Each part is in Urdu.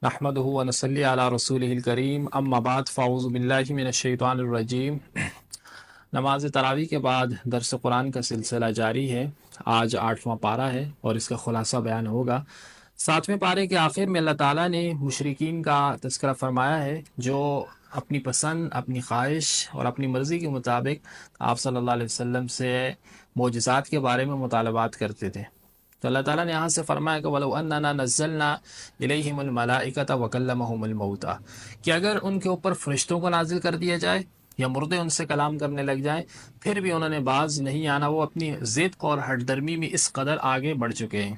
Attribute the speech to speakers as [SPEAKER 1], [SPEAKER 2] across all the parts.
[SPEAKER 1] نحمده ونصلی علی رسولہ الکریم، اما بعد فاعوذ باللہ من الشیطان الرجیم۔ نماز تراویح کے بعد درس قرآن کا سلسلہ جاری ہے۔ آج 8واں پارہ ہے اور اس کا خلاصہ بیان ہوگا۔ 7ویں پارے کے آخر میں اللہ تعالیٰ نے مشرکین کا تذکرہ فرمایا ہے جو اپنی پسند، اپنی خواہش اور اپنی مرضی کے مطابق آپ صلی اللہ علیہ وسلم سے معجزات کے بارے میں مطالبات کرتے تھے۔ تو اللہ تعالیٰ نے یہاں سے فرمایا کہ وَلَوْ أَنَّنَا نَزَّلْنَا إِلَيْهِمُ الْمَلَائِكَةَ وَكَلَّمَهُمُ الْمَوْتَى کہ اگر ان کے اوپر فرشتوں کو نازل کر دیا جائے یا مردے ان سے کلام کرنے لگ جائیں، پھر بھی انہوں نے باز نہیں آنا، وہ اپنی ضد اور ہٹ درمی میں اس قدر آگے بڑھ چکے ہیں۔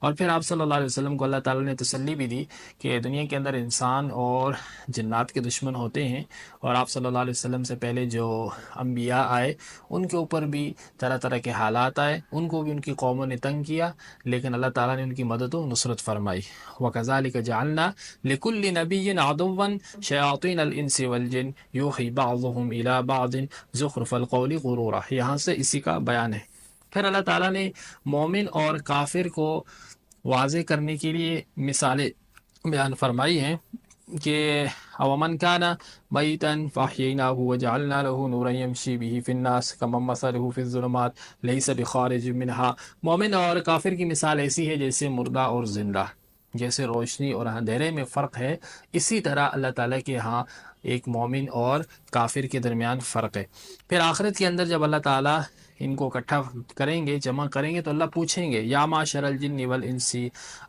[SPEAKER 1] اور پھر آپ صلی اللہ علیہ وسلم کو اللہ تعالیٰ نے تسلی بھی دی کہ دنیا کے اندر انسان اور جنات کے دشمن ہوتے ہیں، اور آپ صلی اللہ علیہ وسلم سے پہلے جو انبیاء آئے ان کے اوپر بھی طرح طرح کے حالات آئے، ان کو بھی ان کی قوموں نے تنگ کیا، لیکن اللہ تعالیٰ نے ان کی مدد و نصرت فرمائی۔ وَكَذَلِكَ جَعَلْنَا لِكُلِّ نَبِيٍّ عَدُوًّا شَيَاطِينَ الْإِنسِ وَالْجِنِّ يُوحِي بَعْضُهُمْ إِلَى بَعْضٍ زُخْرُفَ الْقَوْلِ غُرُورًا، یہاں سے اسی کا بیان ہے۔ پھر اللہ تعالیٰ نے مومن اور کافر کو واضح کرنے کے لیے مثالیں بیان فرمائی ہیں کہ وَمَنْ كَانَ مَيْتًا فَأَحْيَيْنَاهُ وَجَعَلْنَا لَهُ نُورًا يَمْشِي بِهِ فِي النَّاسِ كَمَنْ مَثَلُهُ فِي الظُّلُمَاتِ لَيْسَ بِخَارِجٍ مِنْهَا۔ مومن اور کافر کی مثال ایسی ہے جیسے مردہ اور زندہ، جیسے روشنی اور اندھیرے میں فرق ہے، اسی طرح اللہ تعالیٰ کے ہاں ایک مومن اور کافر کے درمیان فرق ہے۔ پھر آخرت کے اندر جب اللہ تعالیٰ ان کو اکٹھا کریں گے، جمع کریں گے، تو اللہ پوچھیں گے یا معشر الجن والانس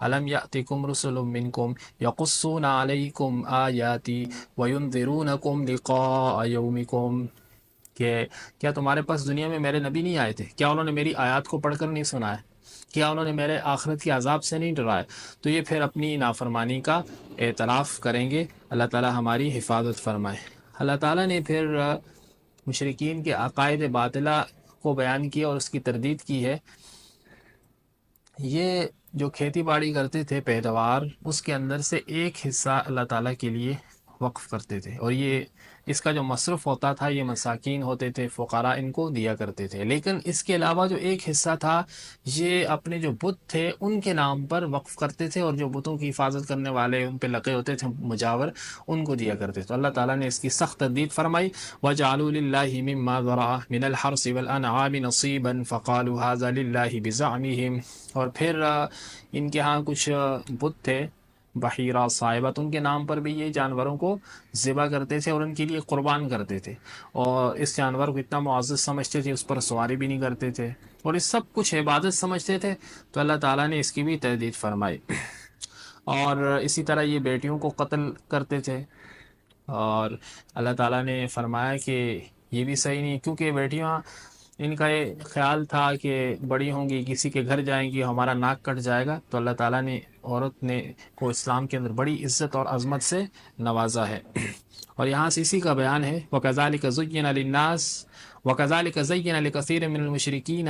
[SPEAKER 1] الم یأتکم رسل منکم یقصون علیکم آیاتی وینذرونکم لقاء یومکم، کہ کیا تمہارے پاس دنیا میں میرے نبی نہیں آئے تھے؟ کیا انہوں نے میری آیات کو پڑھ کر نہیں سنا ہے؟ کیا انہوں نے میرے آخرت کے عذاب سے نہیں ڈرایا؟ تو یہ پھر اپنی نافرمانی کا اعتراف کریں گے۔ اللہ تعالیٰ ہماری حفاظت فرمائے۔ اللہ تعالیٰ نے پھر مشرکین کے عقائد باطلہ کو بیان کیا اور اس کی تردید کی ہے۔ یہ جو کھیتی باڑی کرتے تھے پیداوار، اس کے اندر سے ایک حصہ اللہ تعالیٰ کے لیے وقف کرتے تھے، اور یہ اس کا جو مصرف ہوتا تھا یہ مساکین ہوتے تھے، فقراء ان کو دیا کرتے تھے، لیکن اس کے علاوہ جو ایک حصہ تھا یہ اپنے جو بت تھے ان کے نام پر وقف کرتے تھے، اور جو بتوں کی حفاظت کرنے والے ان پہ لگے ہوتے تھے مجاور، ان کو دیا کرتے تھے۔ تو اللہ تعالیٰ نے اس کی سخت تردید فرمائی۔ وَجَعَلُوا لِلَّهِ مِمَّا ذَرَعَ مِنَ الْحَرْثِ وَالْأَنْعَامِ نَصِيبًا فَقَالُوا هَذَا لِلَّهِ بِزَعْمِهِمْ، اور پھر ان کے ہاں کچھ بت تھے، بحیرہ، صاحبت، ان کے نام پر بھی یہ جانوروں کو ذبح کرتے تھے اور ان کے لیے قربان کرتے تھے، اور اس جانور کو اتنا معزز سمجھتے تھے، اس پر سواری بھی نہیں کرتے تھے، اور اس سب کچھ عبادت سمجھتے تھے۔ تو اللہ تعالیٰ نے اس کی بھی تردید فرمائی۔ اور اسی طرح یہ بیٹیوں کو قتل کرتے تھے، اور اللہ تعالیٰ نے فرمایا کہ یہ بھی صحیح نہیں، کیونکہ بیٹیاں ان کا یہ خیال تھا کہ بڑی ہوں گی، کسی کے گھر جائیں گی، ہمارا ناک کٹ جائے گا، تو اللہ تعالیٰ نے عورت نے کو اسلام کے اندر بڑی عزت اور عظمت سے نوازا ہے۔ اور یہاں سے اسی کا بیان ہے وَكَذَلِكَ زُيِّنَ لِلنَّاسِ وَكَذَلِكَ زَيَّنَ لِكَثِيرٍ مِّنَ الْمُشْرِكِينَ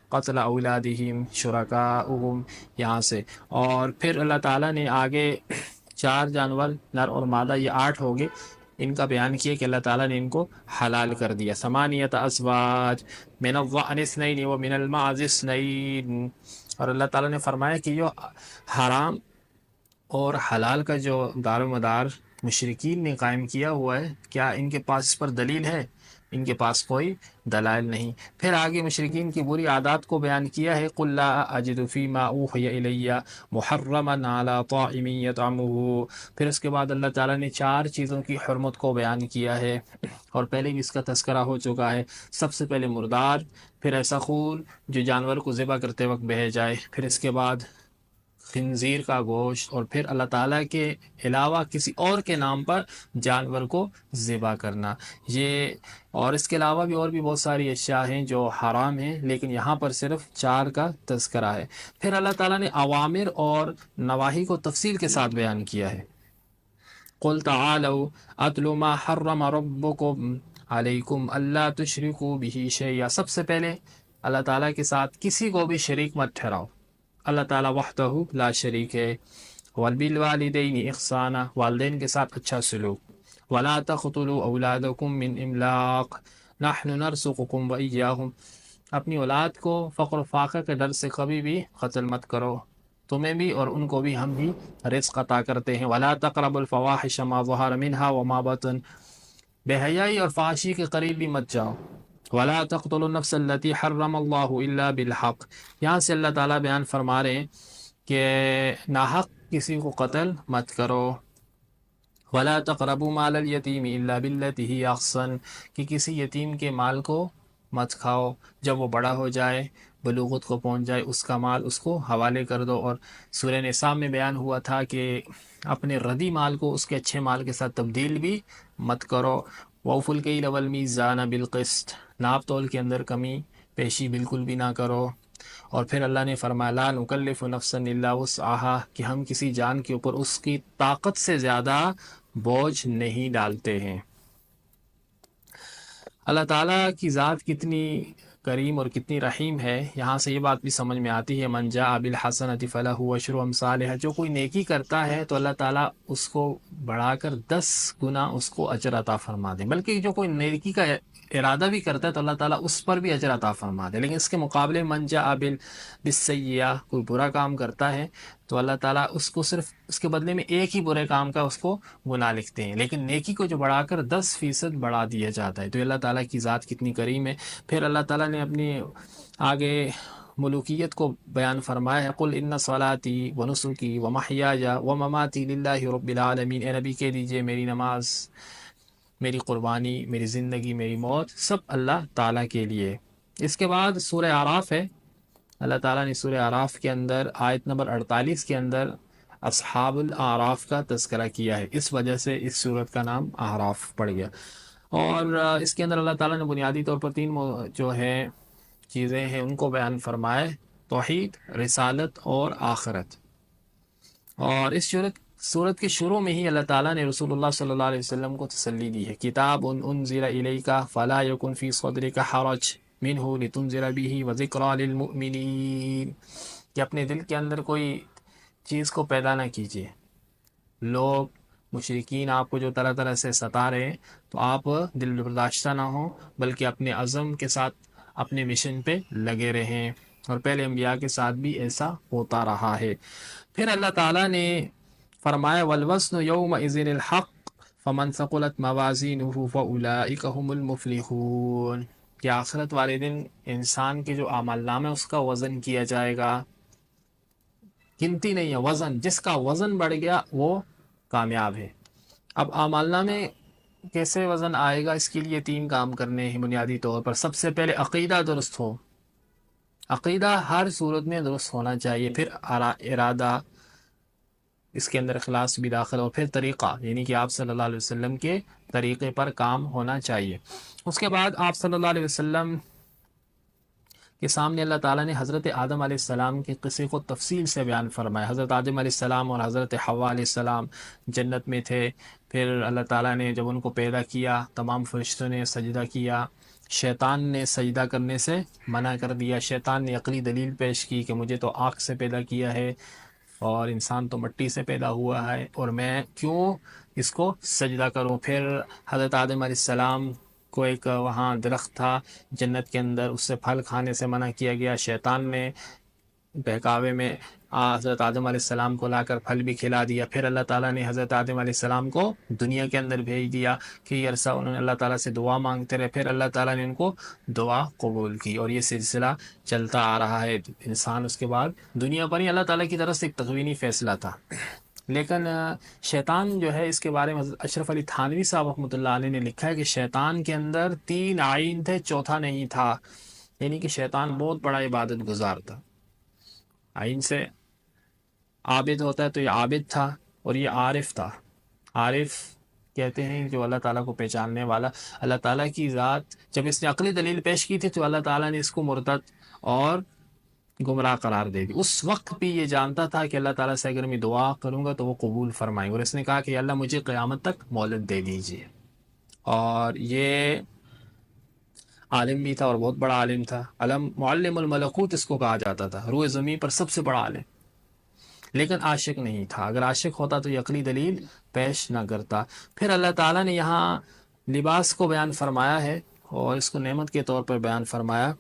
[SPEAKER 1] قَتْلَ أَوْلَادِهِمْ شُرَكَاؤُهُمْ، یہاں سے۔ اور پھر اللہ تعالیٰ نے آگے 4 جانور، نر اور مادہ، یہ 8 ہو گئے، ان کا بیان کیا کہ اللہ تعالیٰ نے ان کو حلال کر دیا۔ ثمانیۃ ازواج من الضأن اثنین ومن المعز اثنین، اور اللہ تعالیٰ نے فرمایا کہ جو حرام اور حلال کا جو دار و مدار مشرکین نے قائم کیا ہوا ہے، کیا ان کے پاس اس پر دلیل ہے؟ ان کے پاس کوئی دلائل نہیں۔ پھر آگے مشرکین کی بری عادات کو بیان کیا ہے۔ قُلْ لَا أَجِدُ فِي مَا أُوحِيَ إِلَيَّ مُحَرَّمًا عَلَىٰ طَاعِمٍ يَطْعَمُهُ، پھر اس کے بعد اللہ تعالیٰ نے 4 چیزوں کی حرمت کو بیان کیا ہے، اور پہلے بھی اس کا تذکرہ ہو چکا ہے۔ سب سے پہلے مردار، پھر ایسا خون جو جانور کو ذبح کرتے وقت بہہ جائے، پھر اس کے بعد خنزیر کا گوشت، اور پھر اللہ تعالیٰ کے علاوہ کسی اور کے نام پر جانور کو ذبح کرنا، یہ، اور اس کے علاوہ بھی اور بھی بہت ساری اشیاء ہیں جو حرام ہیں، لیکن یہاں پر صرف 4 کا تذکرہ ہے۔ پھر اللہ تعالیٰ نے اوامر اور نواہی کو تفصیل کے ساتھ بیان کیا ہے۔ قُلْ تَعَالَوْا أَتْلُ مَا حَرَّمَ رَبُّكُمْ عَلَيْكُمْ أَلَّا تُشْرِكُوا بِهِ شَيْئًا، سب سے پہلے اللہ تعالیٰ کے ساتھ کسی کو بھی شریک مت ٹھہراؤ، اللہ تعالیٰ وحدہ لا شریک ہے۔ وَبِالْوَالِدَيْنِ إِحْسَانًا، والدین کے ساتھ اچھا سلوک۔ وَلَا تَقْتُلُوا أَوْلَادَكُم مِّنْ إِمْلَاقٍ نَحْنُ نَرْزُقُكُمْ وَإِيَّاهُمْ، اپنی اولاد کو فقر و فاقہ کے ڈر سے کبھی بھی قتل مت کرو، تمہیں بھی اور ان کو بھی ہم بھی رزق عطا کرتے ہیں۔ ولا تقربوا الفواحش ما ظهر منها وما بطن، بے حیائی اور فحاشی کے قریب بھی مت جاؤ۔ ولا تقتلوا النفس التي حرم الله الا بالحق، یہاں سے اللہ تعالیٰ بیان فرما رہے ہیں کہ ناحق کسی کو قتل مت کرو۔ ولا تقربوا مال الیتیم الا بالتي هي احسن، کہ کسی یتیم کے مال کو مت کھاؤ، جب وہ بڑا ہو جائے، بلوغت کو پہنچ جائے، اس کا مال اس کو حوالے کر دو۔ اور سورہ نساء میں بیان ہوا تھا کہ اپنے ردی مال کو اس کے اچھے مال کے ساتھ تبدیل بھی مت کرو۔ وَأَوْفُوا الْكَيْلَ وَالْمِيزَانَ بِالْقِسْطِ، ناپ تول کے اندر کمی پیشی بالکل بھی نہ کرو۔ اور پھر اللہ نے فرمایا لا نکلف نفسا الا وسعها، کہ ہم کسی جان کے اوپر اس کی طاقت سے زیادہ بوجھ نہیں ڈالتے ہیں۔ اللہ تعالیٰ کی ذات کتنی کریم اور کتنی رحیم ہے، یہاں سے یہ بات بھی سمجھ میں آتی ہے من جاء بالحسنۃ فلہ عشر امثالها، جو کوئی نیکی کرتا ہے تو اللہ تعالیٰ اس کو بڑھا کر 10 گنا اس کو اجر عطا فرما دے، بلکہ جو کوئی نیکی کا ارادہ بھی کرتا ہے تو اللہ تعالیٰ اس پر بھی اجر عطا فرما دے۔ لیکن اس کے مقابلے من جاء بالسیئہ، کوئی برا کام کرتا ہے تو اللہ تعالیٰ اس کو صرف اس کے بدلے میں ایک ہی برے کام کا اس کو گناہ لکھتے ہیں، لیکن نیکی کو جو بڑھا کر 10% بڑھا دیا جاتا ہے۔ تو اللہ تعالیٰ کی ذات کتنی کریم ہے۔ پھر اللہ تعالیٰ نے اپنی آگے ملوکیت کو بیان فرمایا ہے قل ان صلاتی و نسکی و محیای و مماتی للہ رب العالمین، اے نبی کہہ دیجئے میری نماز، میری قربانی، میری زندگی، میری موت سب اللہ تعالیٰ کے لیے۔ اس کے بعد سورہ اعراف ہے، اللہ تعالیٰ نے سورہ اعراف کے اندر آیت نمبر 48 کے اندر اصحاب الاعراف کا تذکرہ کیا ہے، اس وجہ سے اس سورت کا نام اعراف پڑ گیا۔ اور اس کے اندر اللہ تعالیٰ نے بنیادی طور پر 3 جو ہے چیزیں ہیں ان کو بیان فرمائے، توحید، رسالت اور آخرت۔ اور اس سورت کے شروع میں ہی اللہ تعالیٰ نے رسول اللہ صلی اللہ علیہ وسلم کو تسلی دی ہے کتاب انزل الیک فلا یکن فی صدرک حرج منہ لتنذر بہ وذکریٰ للمؤمنین، کہ اپنے دل کے اندر کوئی چیز کو پیدا نہ کیجیے۔ لوگ مشرکین آپ کو جو طرح طرح سے ستا رہے ہیں تو آپ دل برداشتہ نہ ہوں، بلکہ اپنے عزم کے ساتھ اپنے مشن پہ لگے رہیں، اور پہلے انبیاء کے ساتھ بھی ایسا ہوتا رہا ہے۔ پھر اللہ تعالیٰ نے فرمایا والوزن یومئذ الحق فمن ثقلت موازینہ فاولئک هم المفلحون، کہ آخرت والے دن انسان کے جو اعمال نامہ ہے اس کا وزن کیا جائے گا، گنتی نہیں ہے، وزن، جس کا وزن بڑھ گیا وہ کامیاب ہے۔ اب اعمال نامے کیسے وزن آئے گا، اس کے لیے 3 کام کرنے ہیں بنیادی طور پر۔ سب سے پہلے عقیدہ درست ہو، عقیدہ ہر صورت میں درست ہونا چاہیے، پھر ارادہ، اس کے اندر اخلاص بھی داخل، اور پھر طریقہ، یعنی کہ آپ صلی اللہ علیہ وسلم کے طریقے پر کام ہونا چاہیے۔ اس کے بعد آپ صلی اللہ علیہ وسلم کے سامنے اللہ تعالیٰ نے حضرت آدم علیہ السلام کے قصے کو تفصیل سے بیان فرمایا۔ حضرت آدم علیہ السلام اور حضرت حوا علیہ السلام جنت میں تھے، پھر اللہ تعالیٰ نے جب ان کو پیدا کیا تمام فرشتوں نے سجدہ کیا، شیطان نے سجدہ کرنے سے منع کر دیا، شیطان نے عقلی دلیل پیش کی کہ مجھے تو آگ سے پیدا کیا ہے اور انسان تو مٹی سے پیدا ہوا ہے، اور میں کیوں اس کو سجدہ کروں۔ پھر حضرت آدم علیہ السلام کو ایک وہاں درخت تھا جنت کے اندر، اس سے پھل کھانے سے منع کیا گیا، شیطان نے بہکاوے میں حضرت آدم علیہ السلام کو لا کر پھل بھی کھلا دیا۔ پھر اللہ تعالیٰ نے حضرت آدم علیہ السلام کو دنیا کے اندر بھیج دیا کہ یہ عرصہ انہوں نے اللہ تعالیٰ سے دعا مانگتے رہے، پھر اللہ تعالیٰ نے ان کو دعا قبول کی، اور یہ سلسلہ چلتا آ رہا ہے۔ انسان اس کے بعد دنیا پر ہی اللہ تعالیٰ کی طرف سے ایک تکوینی فیصلہ تھا، لیکن شیطان جو ہے، اس کے بارے میں اشرف علی تھانوی صاحب رحمۃ اللہ علیہ نے لکھا ہے کہ شیطان کے اندر 3 آئین تھے، چوتھا نہیں تھا، یعنی کہ شیطان بہت بڑا عبادت گزار تھا۔ آئین سے عابد ہوتا ہے تو یہ عابد تھا، اور یہ عارف تھا۔ عارف کہتے ہیں جو اللہ تعالیٰ کو پہچاننے والا۔ اللہ تعالیٰ کی ذات جب اس نے عقلی دلیل پیش کی تھی تو اللہ تعالیٰ نے اس کو مرتد اور گمراہ قرار دے دی۔ اس وقت بھی یہ جانتا تھا کہ اللہ تعالیٰ سے اگر میں دعا کروں گا تو وہ قبول فرمائیں گے، اور اس نے کہا کہ اللہ مجھے قیامت تک مہلت دے دیجیے۔ اور یہ عالم بھی تھا اور بہت بڑا عالم تھا، معلم الملکوت اس کو کہا جاتا تھا، روئے زمین پر سب سے بڑا عالم، لیکن عاشق نہیں تھا۔ اگر عاشق ہوتا تو یہ عقلی دلیل پیش نہ کرتا۔ پھر اللہ تعالیٰ نے یہاں لباس کو بیان فرمایا ہے، اور اس کو نعمت کے طور پر بیان فرمایا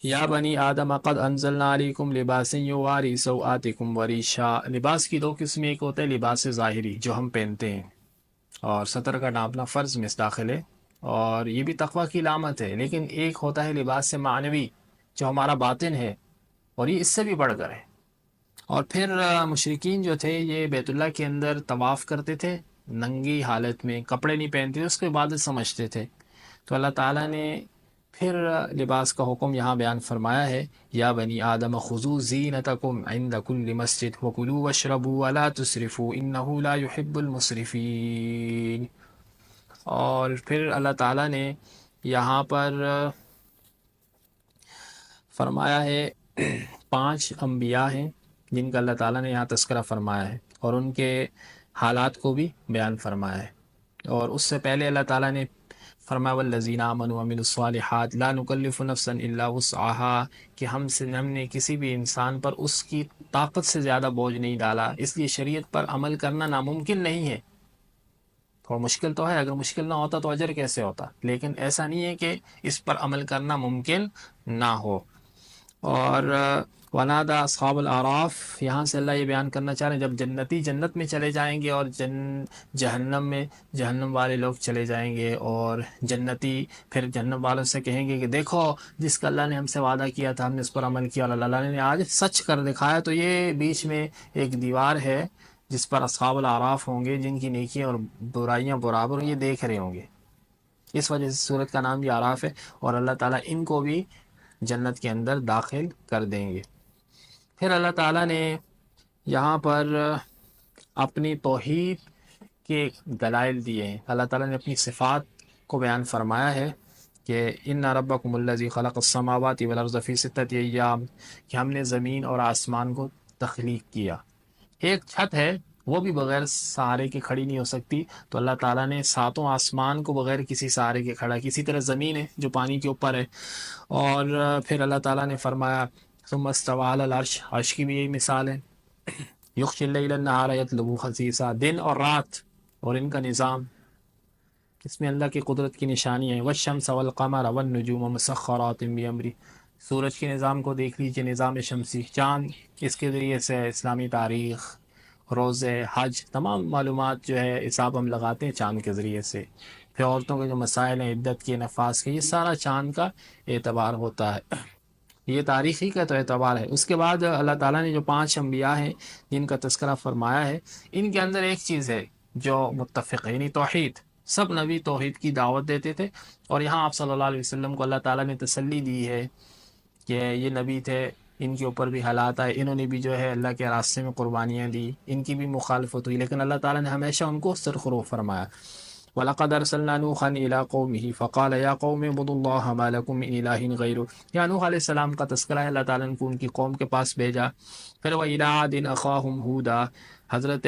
[SPEAKER 1] یا بنی آدم قد انزلنا علیکم لباس یواری سوآتکم وریشا، لباس کی دو قسمیں، ایک ہوتا ہے لباس ظاہری جو ہم پہنتے ہیں اور سطر کا ناپنا فرض میں داخل ہے، اور یہ بھی تقوی کی علامت ہے، لیکن ایک ہوتا ہے لباس معنوی جو ہمارا باطن ہے، اور یہ اس سے بھی بڑھ کر ہے۔ اور پھر مشرکین جو تھے یہ بیت اللہ کے اندر طواف کرتے تھے ننگی حالت میں، کپڑے نہیں پہنتے تھے، اس کو عبادت سمجھتے تھے، تو اللہ تعالیٰ نے پھر لباس کا حکم یہاں بیان فرمایا ہے، یا بنی آدم خذوا زینتکم عند کل مسجد وکلوا واشربوا ولا تسرفوا انہ لا يحب المسرفین۔ اور پھر اللہ تعالیٰ نے یہاں پر فرمایا ہے 5 انبیاء ہیں جن کا اللہ تعالیٰ نے یہاں تذکرہ فرمایا ہے، اور ان کے حالات کو بھی بیان فرمایا ہے۔ اور اس سے پہلے اللہ تعالیٰ نے فرمایا والذین آمنوا وعملوا الصالحات لا نکلف نفسا الا وسعها، کہ ہم نے کسی بھی انسان پر اس کی طاقت سے زیادہ بوجھ نہیں ڈالا، اس لیے شریعت پر عمل کرنا ناممکن نہیں ہے۔ تھوڑا مشکل تو ہے، اگر مشکل نہ ہوتا تو اجر کیسے ہوتا، لیکن ایسا نہیں ہے کہ اس پر عمل کرنا ممکن نہ ہو۔ اور ونادا اصحاب الاعراف، یہاں سے اللہ یہ بیان کرنا چاہ رہے ہیں جب جنتی جنت میں چلے جائیں گے اور جہنم میں جہنم والے لوگ چلے جائیں گے، اور جنتی پھر جہنم والوں سے کہیں گے کہ دیکھو جس کا اللہ نے ہم سے وعدہ کیا تھا ہم نے اس پر عمل کیا، اور اللہ نے آج سچ کر دکھایا، تو یہ بیچ میں ایک دیوار ہے جس پر اصحاب الاعراف ہوں گے جن کی نیکیاں اور برائیاں برابر، یہ دیکھ رہے ہوں گے، اس وجہ سے سورت کا نام بھی اعراف ہے، اور اللہ تعالیٰ ان کو بھی جنت کے اندر داخل کر دیں گے۔ پھر اللہ تعالیٰ نے یہاں پر اپنی توحید کے دلائل دیے ہیں، اللہ تعالیٰ نے اپنی صفات کو بیان فرمایا ہے کہ ان ربکم الذی خلق السماوات والارض فی ستۃ ایام، کہ ہم نے زمین اور آسمان کو تخلیق کیا۔ ایک چھت ہے وہ بھی بغیر سہارے کے کھڑی نہیں ہو سکتی، تو اللہ تعالیٰ نے 7 آسمان کو بغیر کسی سہارے کے کھڑا کی، اسی طرح زمین ہے جو پانی کے اوپر ہے۔ اور پھر اللہ تعالیٰ نے فرمایا ثم استوى علی العرش، عرش کی بھی یہی مثال ہے، یغشی اللیل النہار یطلبہ خسیسا، دن اور رات اور ان کا نظام، اس میں اللہ کی قدرت کی نشانی ہے۔ والشمس والقمر والنجوم مسخرات بامرہ، سورج کے نظام کو دیکھ لیجئے، نظام شمسی، چاند، اس کے ذریعے سے اسلامی تاریخ، روزے، حج، تمام معلومات جو ہے حساب ہم لگاتے ہیں چاند کے ذریعے سے۔ پھر عورتوں کے جو مسائل ہیں عدت کے، نفاس کے، یہ سارا چاند کا اعتبار ہوتا ہے، یہ تاریخی کا تو اعتبار ہے۔ اس کے بعد اللہ تعالیٰ نے جو 5 انبیاء ہیں جن کا تذکرہ فرمایا ہے، ان کے اندر ایک چیز ہے جو متفق ہے، یعنی توحید، سب نبی توحید کی دعوت دیتے تھے، اور یہاں آپ صلی اللہ علیہ وسلم کو اللہ تعالیٰ نے تسلی دی ہے کہ یہ نبی تھے، ان کے اوپر بھی حالات آئے، انہوں نے بھی جو ہے اللہ کے راستے میں قربانیاں دی، ان کی بھی مخالفت ہوئی، لیکن اللہ تعالیٰ نے ہمیشہ ان کو سرخرو فرمایا۔ وَلَقَدْ أَرْسَلْنَا نُوحًا إِلَىٰ قَوْمِهِ فَقَالَ يَا قَوْمِ اعْبُدُوا اللَّهَ مَا لَكُم مِّنْ إِلَٰهٍ غَيْرُهُ، یا نوح علیہ السلام کا تذکرہ ہے، اللہ تعالیٰ نے ان کی قوم کے پاس بھیجا۔ پھر وَإِلَىٰ عَادٍ أَخَاهُمْ هُودًا، حضرت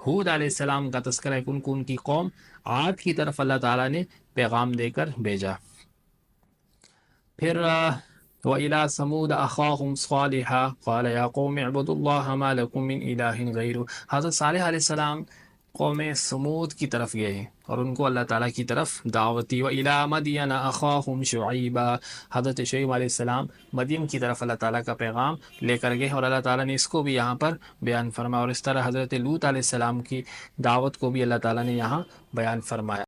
[SPEAKER 1] ہود علیہ السلام کا تذکرہ ہے کہ ان کی قوم عاد کی طرف اللہ تعالیٰ نے پیغام دے کر بھیجا۔ پھر وَإِلَىٰ ثَمُودَ أَخَاهُمْ صَالِحًا قَالَ يَا قَوْمِ اعْبُدُوا اللَّهَ مَا لَكُم مِّنْ إِلَٰهٍ غَيْرُهُ، حضرت صالح علیہ السلام قوم سمود کی طرف گئے ہیں اور ان کو اللہ تعالیٰ کی طرف دعوت دی۔ وَإِلَىٰ مَدْيَنَ أَخَاهُمْ شُعَيْبًا، حضرت شعیب علیہ السلام مدین کی طرف اللہ تعالیٰ کا پیغام لے کر گئے، اور اللہ تعالیٰ نے اس کو بھی یہاں پر بیان فرمایا، اور اس طرح حضرت لوط علیہ السلام کی دعوت کو بھی اللہ تعالیٰ نے یہاں بیان فرمایا۔